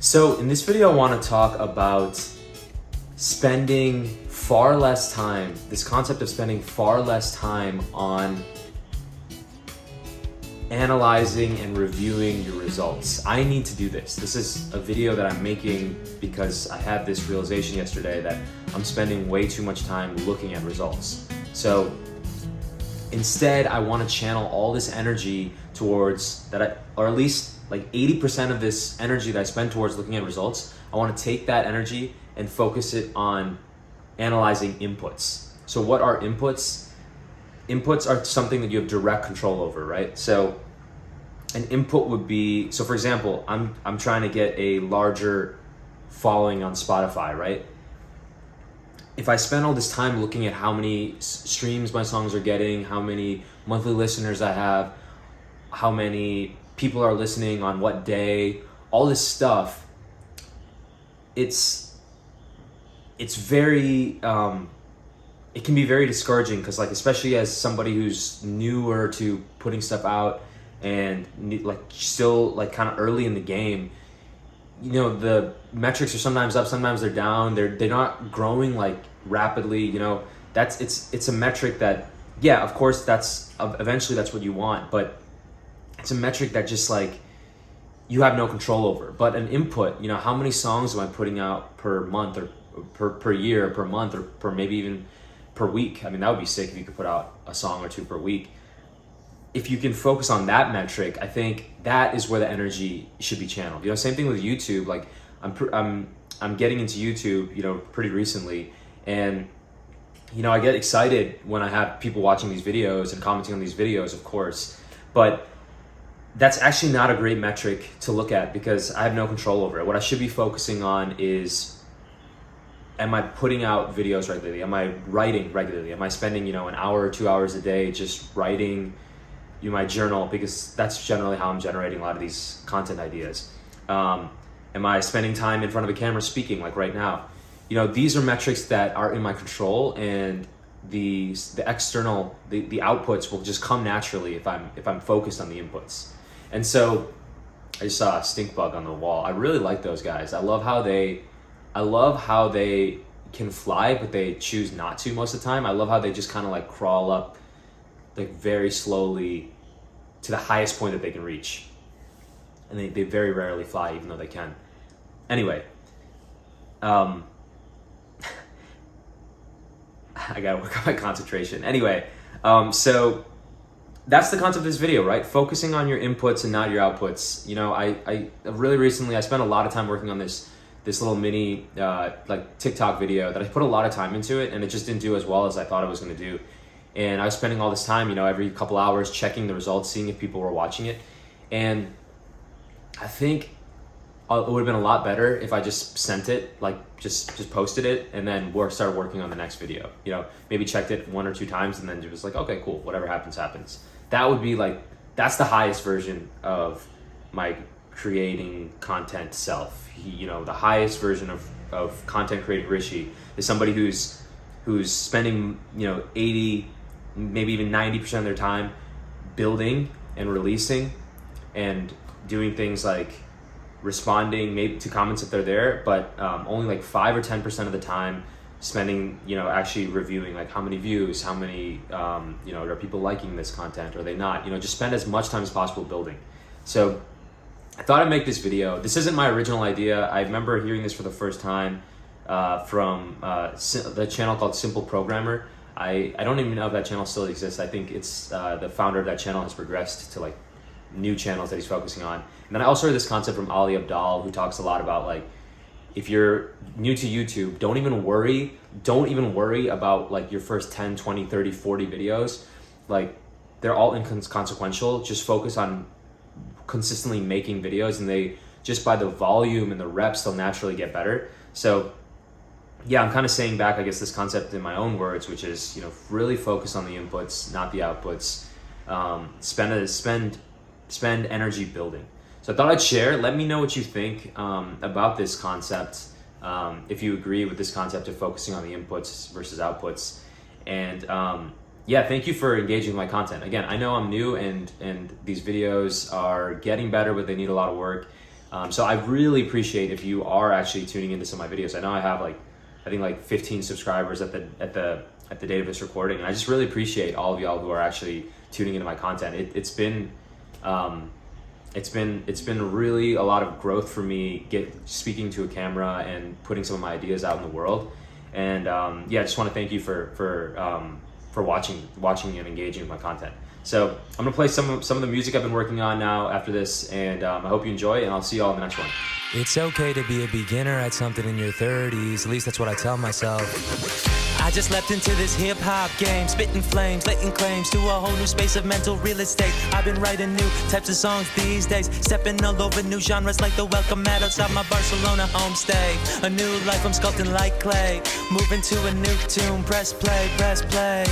So in this video, I want to talk about spending far less time, this concept of spending far less time on analyzing and reviewing your results. I need to do this. This is a video that I'm making because I had this realization yesterday that I'm spending way too much time looking at results. So instead, I want to channel all this energy towards that, or at least like 80% of this energy that I spend towards looking at results, I want to take that energy and focus it on analyzing inputs. So what are inputs? Inputs are something that you have direct control over, right? So an input would be, so for example, I'm trying to get a larger following on Spotify, right? If I spend all this time looking at how many streams my songs are getting, how many monthly listeners I have, how many people are listening on what day, all this stuff, it's very, it can be very discouraging because, like, especially as somebody who's newer to putting stuff out and like still like kind of early in the game, you know, the metrics are sometimes up, sometimes they're down. They're not growing like rapidly. You know, it's a metric that, yeah, of course, that's eventually that's what you want, but it's a metric that just like you have no control over. But an input, you know, how many songs am I putting out per month or per year, per month, or per maybe even per week? I mean, that would be sick if you could put out a song or two per week. If you can focus on that metric, I think that is where the energy should be channeled. You know, same thing with YouTube. Like I'm getting into YouTube, you know, pretty recently, and you know, I get excited when I have people watching these videos and commenting on these videos, of course, but that's actually not a great metric to look at because I have no control over it. What I should be focusing on is, am I putting out videos regularly? Am I writing regularly? Am I spending, you know, an hour or 2 hours a day just writing, you know, my journal, because that's generally how I'm generating a lot of these content ideas. Am I spending time in front of a camera speaking like right now? You know, these are metrics that are in my control, and the external, the outputs will just come naturally if I'm focused on the inputs. And so I just saw a stink bug on the wall. I really like those guys. I love how they can fly, but they choose not to most of the time. I love how they just kind of like crawl up like very slowly to the highest point that they can reach. And they very rarely fly, even though they can. Anyway, I gotta work on my concentration. Anyway, so that's the concept of this video, right? Focusing on your inputs and not your outputs. You know, I really recently, I spent a lot of time working on this little mini like TikTok video that I put a lot of time into it, and it just didn't do as well as I thought it was gonna do. And I was spending all this time, you know, every couple hours checking the results, seeing if people were watching it. And I think it would have been a lot better if I just sent it, like just posted it, and then started working on the next video. You know, maybe checked it 1 or 2 times, and then it was like, okay, cool, whatever happens, happens. That would be like, that's the highest version of my creating content self. You know, the highest version of content creating Rishi is somebody who's spending, you know, 80, maybe even 90% of their time building and releasing and doing things like responding maybe to comments if they're there, but only like 5 or 10% of the time spending, you know, actually reviewing like how many views, how many, you know, are people liking this content, or are they not? You know, just spend as much time as possible building. So I thought I'd make this video. This isn't my original idea. I remember hearing this for the first time from the channel called Simple Programmer. I don't even know if that channel still exists. I think it's the founder of that channel has progressed to like new channels that he's focusing on. And then I also heard this concept from Ali Abdaal, who talks a lot about like, if you're new to YouTube, don't even worry about like your first 10, 20, 30, 40 videos. Like, they're all inconsequential. Just focus on consistently making videos, and they just, by the volume and the reps, they'll naturally get better. So yeah, I'm kind of saying back, I guess, this concept in my own words, which is, you know, really focus on the inputs, not the outputs. Spend energy building. So I thought I'd share. Let me know what you think about this concept. If you agree with this concept of focusing on the inputs versus outputs. And yeah, thank you for engaging with my content. Again, I know I'm new and these videos are getting better, but they need a lot of work. So I really appreciate if you are actually tuning into some of my videos. I know I have I think like 15 subscribers at the date of this recording, and I just really appreciate all of y'all who are actually tuning into my content. It's been really a lot of growth for me speaking to a camera and putting some of my ideas out in the world. And yeah, I just want to thank you for watching and engaging with my content. So I'm gonna play some of the music I've been working on now after this, and I hope you enjoy, and I'll see you all in the next one. It's okay to be a beginner at something in your 30s, at least that's what I tell myself. I just leapt into this hip-hop game, spitting flames, laying claims to a whole new space of mental real estate. I've been writing new types of songs these days, stepping all over new genres like the welcome mat outside my Barcelona homestay. A new life I'm sculpting like clay, moving to a new tune, press play, press play.